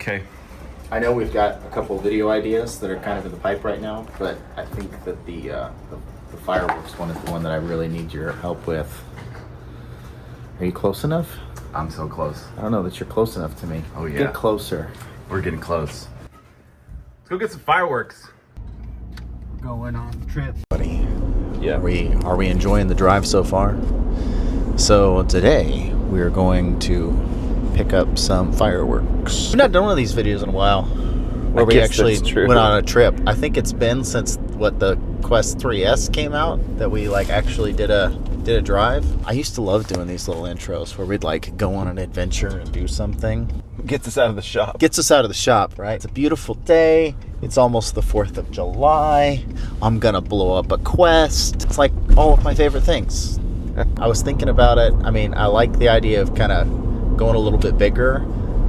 Okay. I know we've got a couple video ideas that are kind of in the pipe right now, but I think that the fireworks one is the one that I really need your help with. Are you close enough? I'm so close. I don't know that you're close enough to me. Oh, yeah. Get closer. We're getting close. Let's go get some fireworks. We're going on a trip. Buddy, Yeah. are we enjoying the drive so far? So today we are going to pick up some fireworks. We've not done one of these videos in a while where we actually went on a trip. I think it's been since the Quest 3S came out that we actually did a drive. I used to love doing these little intros where we'd go on an adventure and do something. Gets us out of the shop. Gets us out of the shop, right? It's a beautiful day. It's almost the 4th of July. I'm gonna blow up a Quest. It's all of my favorite things. I was thinking about it. I mean, I like the idea of kind of going a little bit bigger,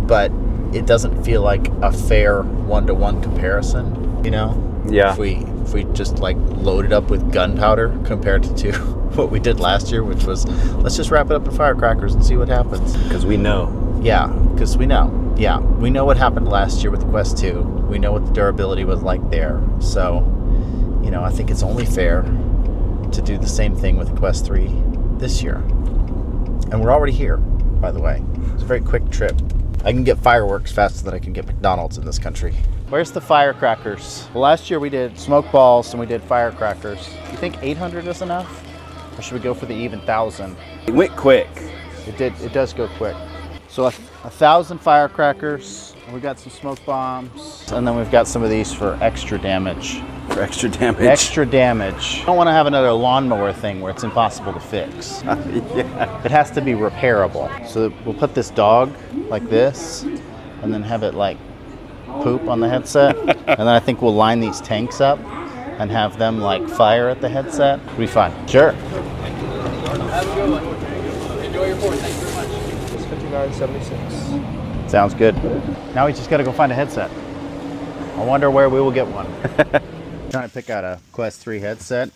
but it doesn't feel like a fair one-to-one comparison, you know? Yeah. If we just loaded up with gunpowder compared to what we did last year, which was let's just wrap it up in firecrackers and see what happens. Because we know. Yeah, because we know. Yeah, we know what happened last year with the Quest 2. We know what the durability was like there. So, I think it's only fair to do the same thing with the Quest 3 this year. And we're already here, by the way. It's a very quick trip. I can get fireworks faster than I can get McDonald's in this country. Where's the firecrackers? Well, last year we did smoke balls and we did firecrackers. You think 800 is enough? Or should we go for the even 1,000? It went quick. It does go quick. So 1,000 firecrackers, and we got some smoke bombs, and then we've got some of these for extra damage. For extra damage. Extra damage. I don't want to have another lawnmower thing where it's impossible to fix. Yeah. It has to be repairable. So we'll put this dog like this, and then have it poop on the headset. And then I think we'll line these tanks up and have them fire at the headset. It'll be fun. Sure. Have a good one. Enjoy your board. Thank you very much. It's 59.76. Sounds good. Now we just got to go find a headset. I wonder where we will get one. Trying to pick out a Quest 3 headset.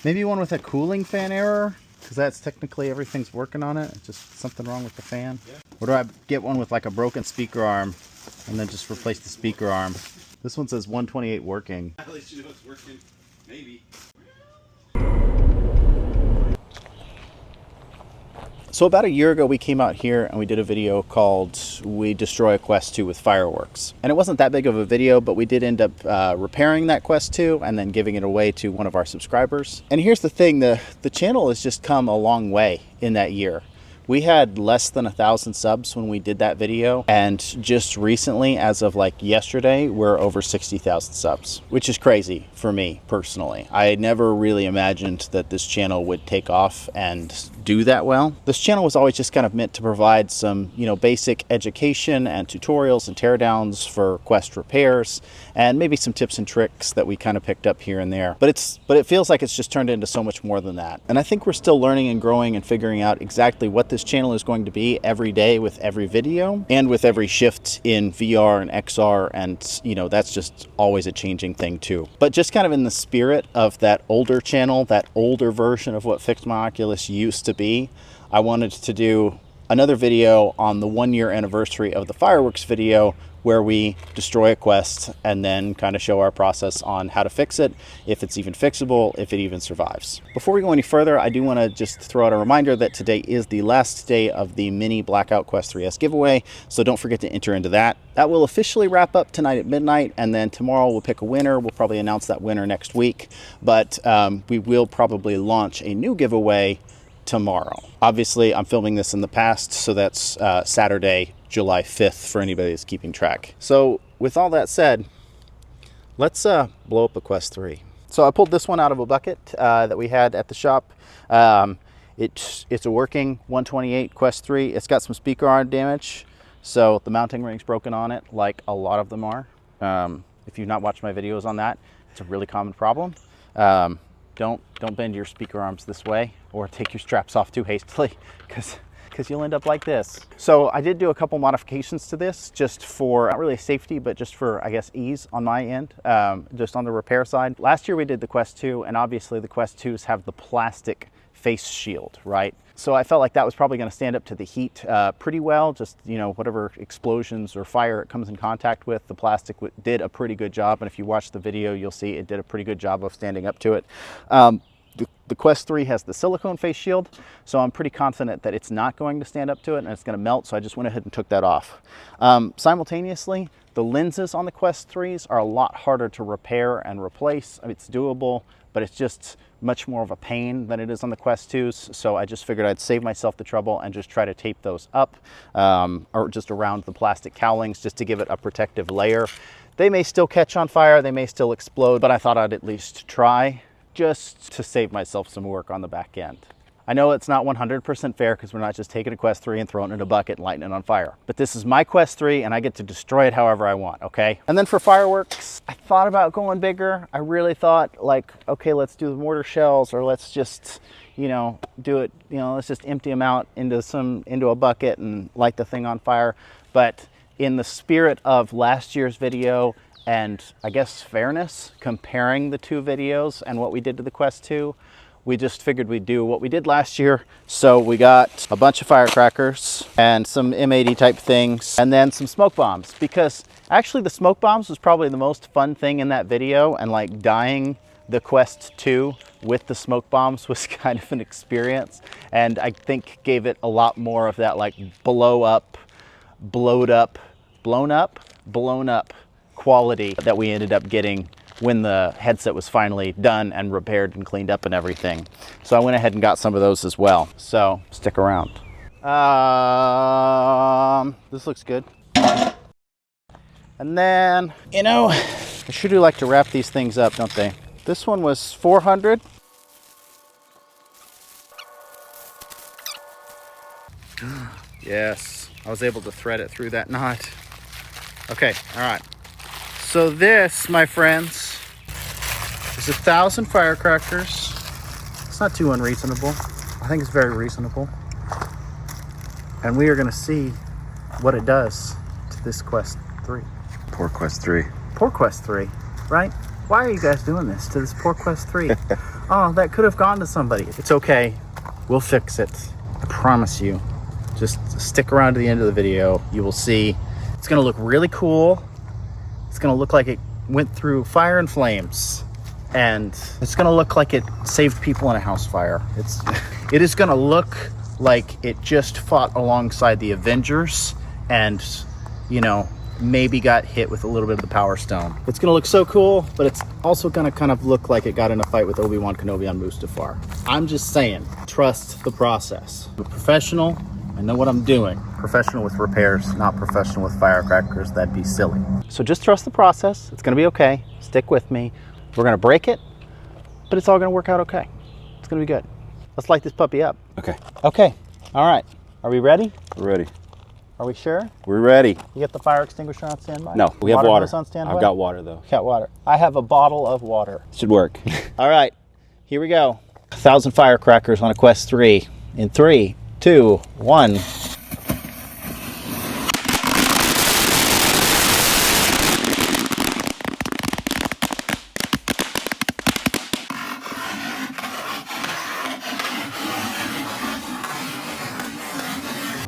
Maybe one with a cooling fan error, because that's technically everything's working on it. It's just something wrong with the fan. Yeah. Or do I get one with a broken speaker arm and then just replace the speaker arm? This one says 128 working. At least you know it's working. Maybe. So about a year ago, we came out here and we did a video called We Destroy a Quest 2 with Fireworks. And it wasn't that big of a video, but we did end up repairing that Quest 2 and then giving it away to one of our subscribers. And here's the thing, the channel has just come a long way in that year. We had less than 1,000 subs when we did that video, and just recently, as of yesterday, we're over 60,000 subs, which is crazy for me personally. I never really imagined that this channel would take off and do that well. This channel was always just kind of meant to provide some, basic education and tutorials and teardowns for Quest repairs, and maybe some tips and tricks that we kind of picked up here and there. But it feels like it's just turned into so much more than that. And I think we're still learning and growing and figuring out exactly what this channel is going to be every day with every video and with every shift in VR and XR, and that's just always a changing thing too. But just kind of in the spirit of that older channel, that older version of what Fix My Oculus used to be, I wanted to do another video on the 1-year anniversary of the fireworks video, where we destroy a Quest and then kind of show our process on how to fix it, if it's even fixable, if it even survives. Before we go any further, I do want to just throw out a reminder that today is the last day of the mini Blackout Quest 3S giveaway, so don't forget to enter into that. That will officially wrap up tonight at midnight, and then tomorrow we'll pick a winner. We'll probably announce that winner next week, but we will probably launch a new giveaway tomorrow. Obviously, I'm filming this in the past, so that's Saturday, July 5th for anybody that's keeping track. So with all that said, let's blow up a Quest 3. So I pulled this one out of a bucket that we had at the shop. It's a working 128 Quest 3. It's got some speaker arm damage, so the mounting ring's broken on it, like a lot of them are. If you've not watched my videos on that, it's a really common problem. Don't bend your speaker arms this way or take your straps off too hastily, because you'll end up like this. So I did do a couple modifications to this, just for not really safety, but just for, I guess, ease on my end, just on the repair side. Last year we did the Quest 2, and obviously the Quest 2s have the plastic face shield, right? So I felt like that was probably going to stand up to the heat pretty well. Just, you know, whatever explosions or fire it comes in contact with, the plastic did a pretty good job. And if you watch the video, you'll see it did a pretty good job of standing up to it. The Quest 3 has the silicone face shield, so I'm pretty confident that it's not going to stand up to it and it's going to melt, so I just went ahead and took that off. Simultaneously, the lenses on the Quest 3s are a lot harder to repair and replace. I mean, it's doable, but it's just much more of a pain than it is on the Quest 2s, so I just figured I'd save myself the trouble and just try to tape those up or just around the plastic cowlings just to give it a protective layer. They may still catch on fire, they may still explode, but I thought I'd at least try, just to save myself some work on the back end. I know it's not 100% fair because we're not just taking a Quest 3 and throwing it in a bucket and lighting it on fire. But this is my Quest 3 and I get to destroy it however I want, okay? And then for fireworks, I thought about going bigger. I really thought like, okay, let's do the mortar shells, or let's just, you know, do it, you know, let's just empty them out into a bucket and light the thing on fire. But in the spirit of last year's video, and I guess fairness, comparing the two videos and what we did to the Quest 2, we just figured we'd do what we did last year. So we got a bunch of firecrackers and some M80 type things, and then some smoke bombs, because actually the smoke bombs was probably the most fun thing in that video, and like dyeing the Quest 2 with the smoke bombs was kind of an experience, and I think gave it a lot more of that like blown up quality that we ended up getting when the headset was finally done and repaired and cleaned up and everything. So I went ahead and got some of those as well. So stick around. This looks good. And then, you know, I sure do like to wrap these things up, don't they? This one was 400. Yes, I was able to thread it through that knot. Okay, all right. So this, my friends, is 1,000 firecrackers. It's not too unreasonable. I think it's very reasonable. And we are gonna see what it does to this Quest 3. Poor Quest 3. Poor Quest 3, right? Why are you guys doing this to this poor Quest 3? Oh, that could have gone to somebody. It's okay, we'll fix it. I promise you. Just stick around to the end of the video. You will see. It's gonna look really cool. It's gonna look like it went through fire and flames, and it's gonna look like it saved people in a house fire. It is gonna look like it just fought alongside the Avengers and, you know, maybe got hit with a little bit of the Power Stone. It's gonna look so cool, but it's also gonna kind of look like it got in a fight with Obi-Wan Kenobi on Mustafar. I'm just saying, trust the process. I'm a professional. I know what I'm doing. Professional with repairs, not professional with firecrackers. That'd be silly. So just trust the process. It's gonna be okay. Stick with me. We're gonna break it, but it's all gonna work out okay. It's gonna be good. Let's light this puppy up. Okay. Okay, all right. Are we ready? We're ready. Are we sure? We're ready. You got the fire extinguisher on standby? No, we have water. Hose on standby? I've got water though. Got water. I have a bottle of water. Should work. All right, here we go. 1,000 firecrackers on a Quest 3 in 3, 2, 1.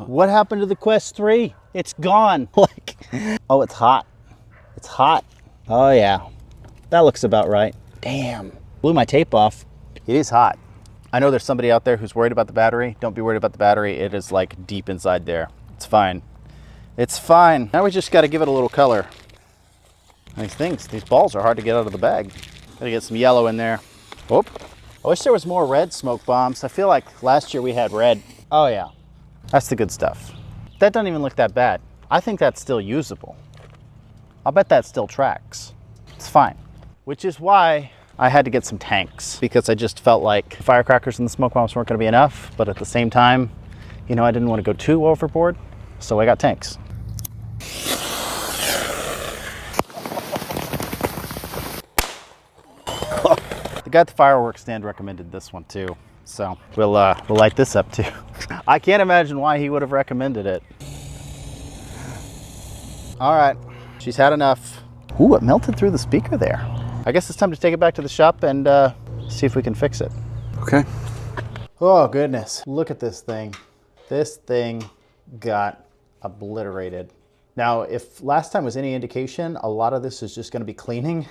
What happened to the Quest 3? It's gone. Like, oh, it's hot. It's hot. Oh yeah, that looks about right. Damn, blew my tape off. It is hot. I know there's somebody out there who's worried about the battery. Don't be worried about the battery. It is like deep inside there. It's fine. It's fine. Now we just got to give it a little color. These balls are hard to get out of the bag. Gotta get some yellow in there. Oh, I wish there was more red smoke bombs. I feel like last year we had red. Oh yeah, that's the good stuff. That doesn't even look that bad. I think that's still usable. I'll bet that still tracks. It's fine. Which is why I had to get some tanks, because I just felt like firecrackers and the smoke bombs weren't gonna be enough, but at the same time, you know, I didn't want to go too overboard, so I got tanks. The guy at the fireworks stand recommended this one too, so we'll light this up too. I can't imagine why he would have recommended it. All right, she's had enough. Ooh, it melted through the speaker there. I guess it's time to take it back to the shop and see if we can fix it. Okay. Oh goodness, look at this thing. This thing got obliterated. Now, if last time was any indication, a lot of this is just going to be cleaning.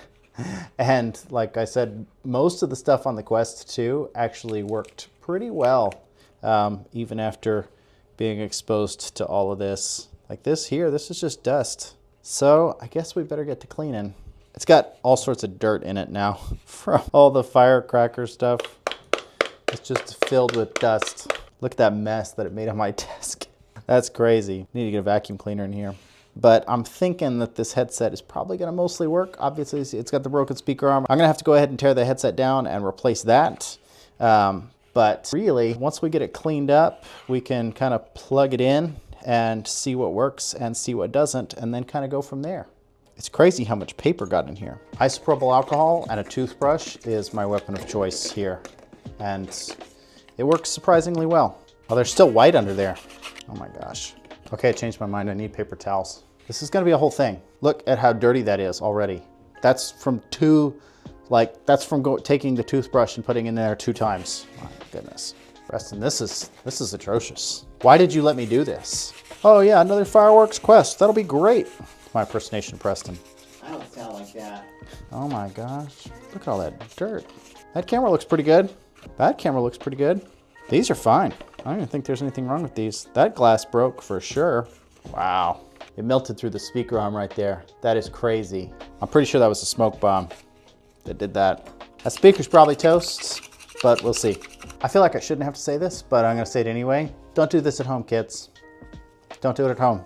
And like I said, most of the stuff on the Quest 2 actually worked pretty well, even after being exposed to all of this. Like this here, this is just dust. So I guess we better get to cleaning. It's got all sorts of dirt in it now from all the firecracker stuff. It's just filled with dust. Look at that mess that it made on my desk. That's crazy. Need to get a vacuum cleaner in here. But I'm thinking that this headset is probably gonna mostly work. Obviously, it's got the broken speaker arm. I'm gonna have to go ahead and tear the headset down and replace that. But really, once we get it cleaned up, we can kind of plug it in and see what works and see what doesn't, and then kind of go from there. It's crazy how much paper got in here. Isopropyl alcohol and a toothbrush is my weapon of choice here. And it works surprisingly well. Oh, there's still white under there. Oh my gosh. Okay, I changed my mind. I need paper towels. This is gonna be a whole thing. Look at how dirty that is already. That's from taking the toothbrush and putting it in there 2 times. My goodness. Preston, this is atrocious. Why did you let me do this? Oh yeah, another fireworks quest. That'll be great. My impersonation of Preston. I don't sound like that. Oh my gosh. Look at all that dirt. That camera looks pretty good. That camera looks pretty good. These are fine. I don't even think there's anything wrong with these. That glass broke for sure. Wow. It melted through the speaker arm right there. That is crazy. I'm pretty sure that was a smoke bomb that did that. That speaker's probably toast, but we'll see. I feel like I shouldn't have to say this, but I'm gonna say it anyway. Don't do this at home, kids. Don't do it at home.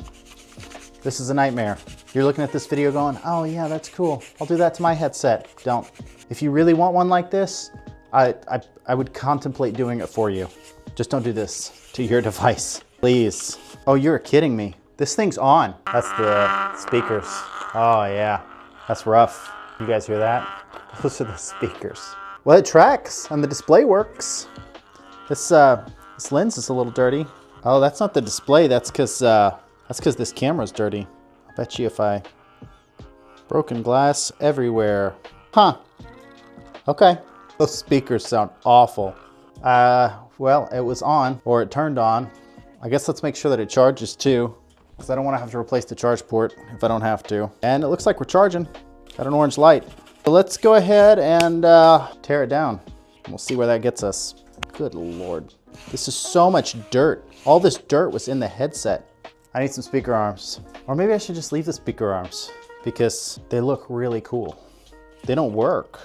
This is a nightmare. You're looking at this video going, oh yeah, that's cool. I'll do that to my headset. Don't. If you really want one like this, I would contemplate doing it for you. Just don't do this to your device, please. Oh, you're kidding me. This thing's on. That's the speakers. Oh yeah, that's rough. You guys hear that? Those are the speakers. Well, it tracks and the display works. This lens is a little dirty. Oh, that's not the display. That's because this camera's dirty. I bet you if I broken glass everywhere. Huh. Okay. Those speakers sound awful. Well, it was on, or it turned on. I guess let's make sure that it charges too, because I don't want to have to replace the charge port if I don't have to. And it looks like we're charging. Got an orange light. So let's go ahead and tear it down. We'll see where that gets us. Good Lord. This is so much dirt. All this dirt was in the headset. I need some speaker arms. Or maybe I should just leave the speaker arms because they look really cool. They don't work.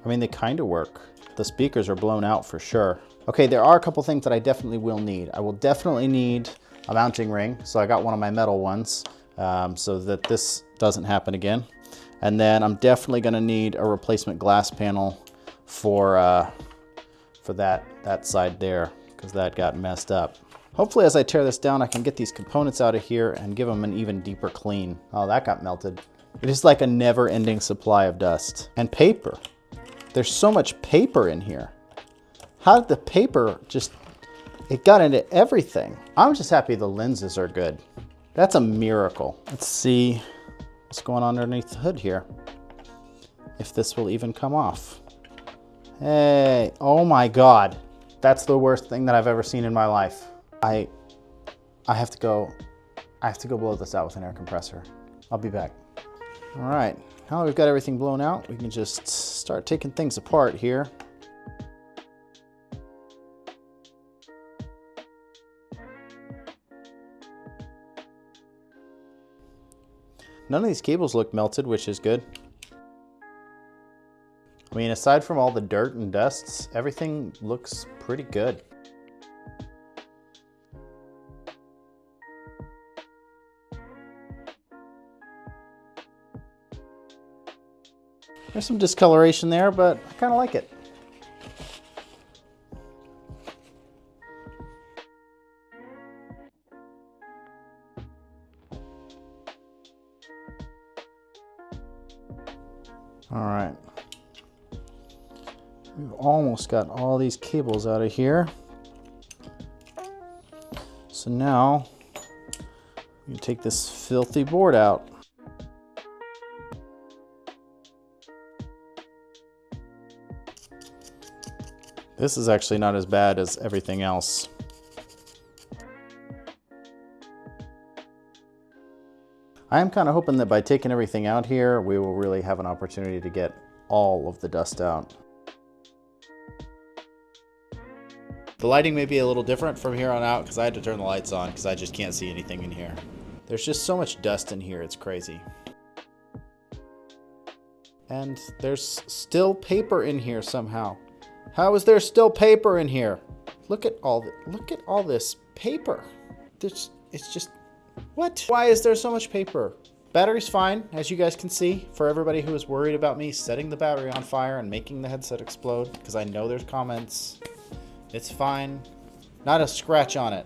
I mean, they kind of work. The speakers are blown out for sure. Okay, there are a couple things that I definitely will need. I will definitely need a mounting ring. So I got one of my metal ones so that this doesn't happen again. And then I'm definitely gonna need a replacement glass panel for that side there, because that got messed up. Hopefully as I tear this down, I can get these components out of here and give them an even deeper clean. Oh, that got melted. It is like a never-ending supply of dust. And paper. There's so much paper in here. How did the paper just, it got into everything. I'm just happy the lenses are good. That's a miracle. Let's see what's going on underneath the hood here. If this will even come off. Hey, oh my God. That's the worst thing that I've ever seen in my life. I have to go blow this out with an air compressor. I'll be back. All right, now that we've got everything blown out, we can just start taking things apart here. None of these cables look melted, which is good. I mean, aside from all the dirt and dusts, everything looks pretty good. There's some discoloration there, but I kind of like it. All right. We've almost got all these cables out of here. So now you take this filthy board out. This is actually not as bad as everything else. I am kind of hoping that by taking everything out here, we will really have an opportunity to get all of the dust out. The lighting may be a little different from here on out because I had to turn the lights on because I just can't see anything in here. There's just so much dust in here, it's crazy. And there's still paper in here somehow. How is there still paper in here? Look at all this paper. It's just, what? Why is there so much paper? Battery's fine, as you guys can see, for everybody who is worried about me setting the battery on fire and making the headset explode, because I know there's comments. It's fine. Not a scratch on it.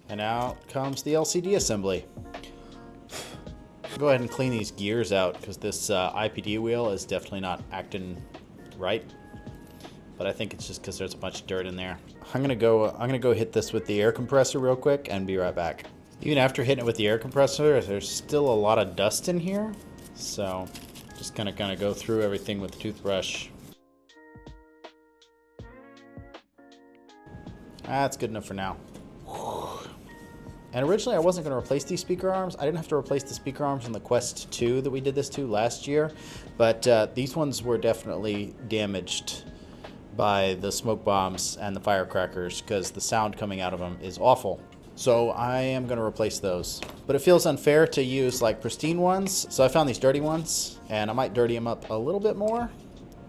And out comes the LCD assembly. Go ahead and clean these gears out, because this IPD wheel is definitely not acting right. But I think it's just because there's a bunch of dirt in there. I'm gonna go hit this with the air compressor real quick and be right back. Even after hitting it with the air compressor, there's still a lot of dust in here. So just gonna go through everything with the toothbrush. That's good enough for now. And originally I wasn't gonna replace these speaker arms. I didn't have to replace the speaker arms on the Quest 2 that we did this to last year. But these ones were definitely damaged by the smoke bombs and the firecrackers because the sound coming out of them is awful. So I am going to replace those. But it feels unfair to use like pristine ones. So I found these dirty ones and I might dirty them up a little bit more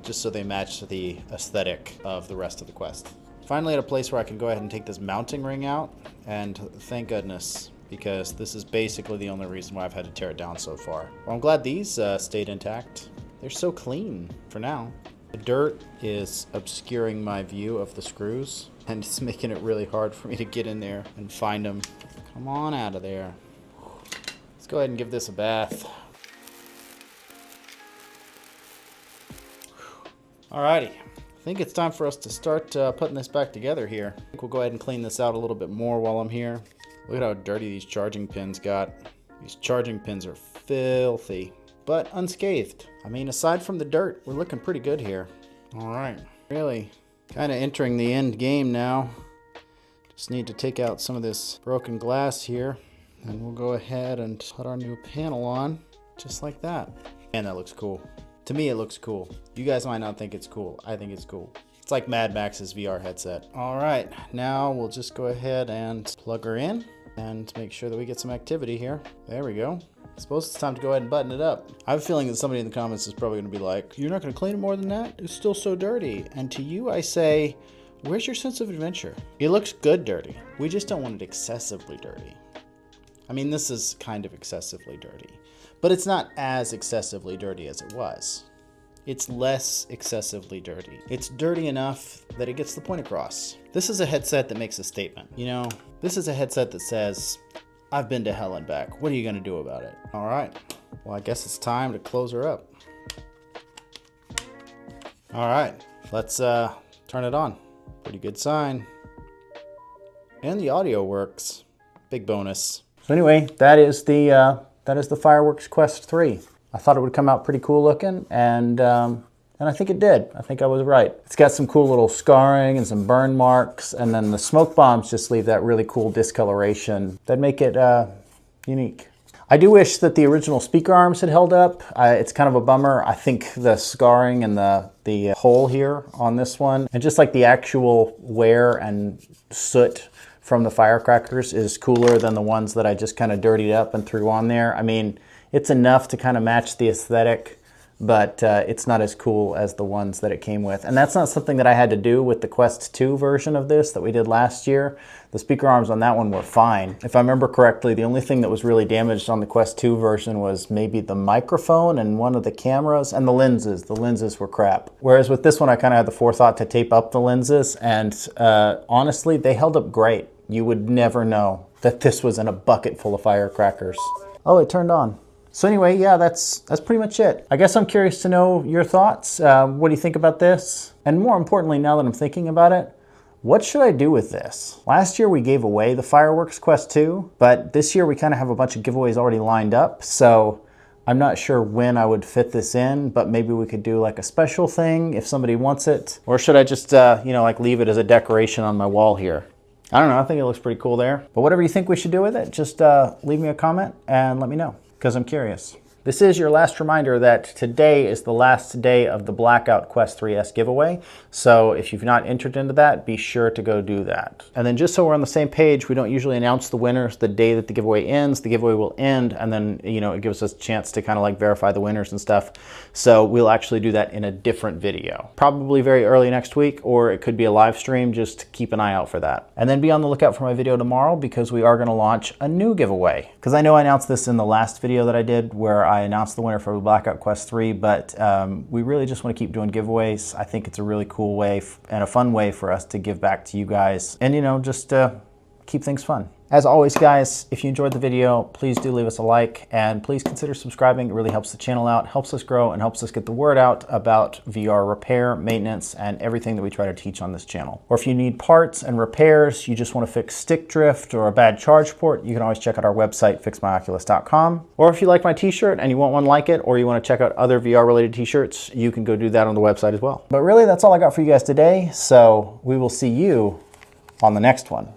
just so they match the aesthetic of the rest of the Quest. Finally at a place where I can go ahead and take this mounting ring out, and thank goodness, because this is basically the only reason why I've had to tear it down so far. Well, I'm glad these stayed intact. They're so clean for now. The dirt is obscuring my view of the screws, and it's making it really hard for me to get in there and find them. Come on out of there. Let's go ahead and give this a bath. Alrighty, I think it's time for us to start putting this back together here. I think we'll go ahead and clean this out a little bit more while I'm here. Look at how dirty these charging pins got. These charging pins are filthy, but unscathed. I mean, aside from the dirt, we're looking pretty good here. All right, really kind of entering the end game now. Just need to take out some of this broken glass here, and we'll go ahead and put our new panel on, just like that. And that looks cool. To me, it looks cool. You guys might not think it's cool. I think it's cool. It's like Mad Max's VR headset. All right, now we'll just go ahead and plug her in and make sure that we get some activity here. There we go. I suppose it's time to go ahead and button it up. I have a feeling that somebody in the comments is probably going to be like, you're not going to clean it more than that? It's still so dirty. And to you, I say, where's your sense of adventure? It looks good dirty. We just don't want it excessively dirty. I mean, this is kind of excessively dirty, but it's not as excessively dirty as it was. It's less excessively dirty. It's dirty enough that it gets the point across. This is a headset that makes a statement. You know, this is a headset that says, I've been to hell and back. What are you gonna do about it? All right, well, I guess it's time to close her up. All right, let's turn it on. Pretty good sign. And the audio works. Big bonus. So anyway, that is the Fireworks Quest 3. I thought it would come out pretty cool looking, and I think it did. I think I was right. It's got some cool little scarring and some burn marks, and then the smoke bombs just leave that really cool discoloration that make it unique. I do wish that the original speaker arms had held up. It's kind of a bummer. I think the scarring and the hole here on this one, and just like the actual wear and soot from the firecrackers is cooler than the ones that I just kind of dirtied up and threw on there. I mean, it's enough to kind of match the aesthetic, but it's not as cool as the ones that it came with. And that's not something that I had to do with the Quest 2 version of this that we did last year. The speaker arms on that one were fine. If I remember correctly, the only thing that was really damaged on the Quest 2 version was maybe the microphone and one of the cameras and the lenses. The lenses were crap. Whereas with this one, I kind of had the forethought to tape up the lenses, and honestly, they held up great. You would never know that this was in a bucket full of firecrackers. Oh, it turned on. So anyway, yeah, that's pretty much it. I guess I'm curious to know your thoughts. What do you think about this? And more importantly, now that I'm thinking about it, what should I do with this? Last year we gave away the Fireworks Quest 2, but this year we kind of have a bunch of giveaways already lined up. So I'm not sure when I would fit this in, but maybe we could do like a special thing if somebody wants it. Or should I just, you know, like leave it as a decoration on my wall here? I don't know, I think it looks pretty cool there. But whatever you think we should do with it, just leave me a comment and let me know, because I'm curious. This is your last reminder that today is the last day of the Blackout Quest 3S giveaway. So if you've not entered into that, be sure to go do that. And then just so we're on the same page, we don't usually announce the winners the day that the giveaway ends. The giveaway will end, and then, you know, it gives us a chance to kind of like verify the winners and stuff. So we'll actually do that in a different video. Probably very early next week, or it could be a live stream. Just keep an eye out for that. And then be on the lookout for my video tomorrow, because we are going to launch a new giveaway. Because I know I announced this in the last video that I did, where I announced the winner for Blackout Quest 3, but we really just want to keep doing giveaways. I think it's a really cool way and a fun way for us to give back to you guys, and, you know, just keep things fun. As always, guys, if you enjoyed the video, please do leave us a like, and please consider subscribing. It really helps the channel out, helps us grow, and helps us get the word out about VR repair, maintenance, and everything that we try to teach on this channel. Or if you need parts and repairs, you just want to fix stick drift or a bad charge port, you can always check out our website, fixmyoculus.com. Or if you like my t-shirt and you want one like it, or you want to check out other VR-related t-shirts, you can go do that on the website as well. But really, that's all I got for you guys today, so we will see you on the next one.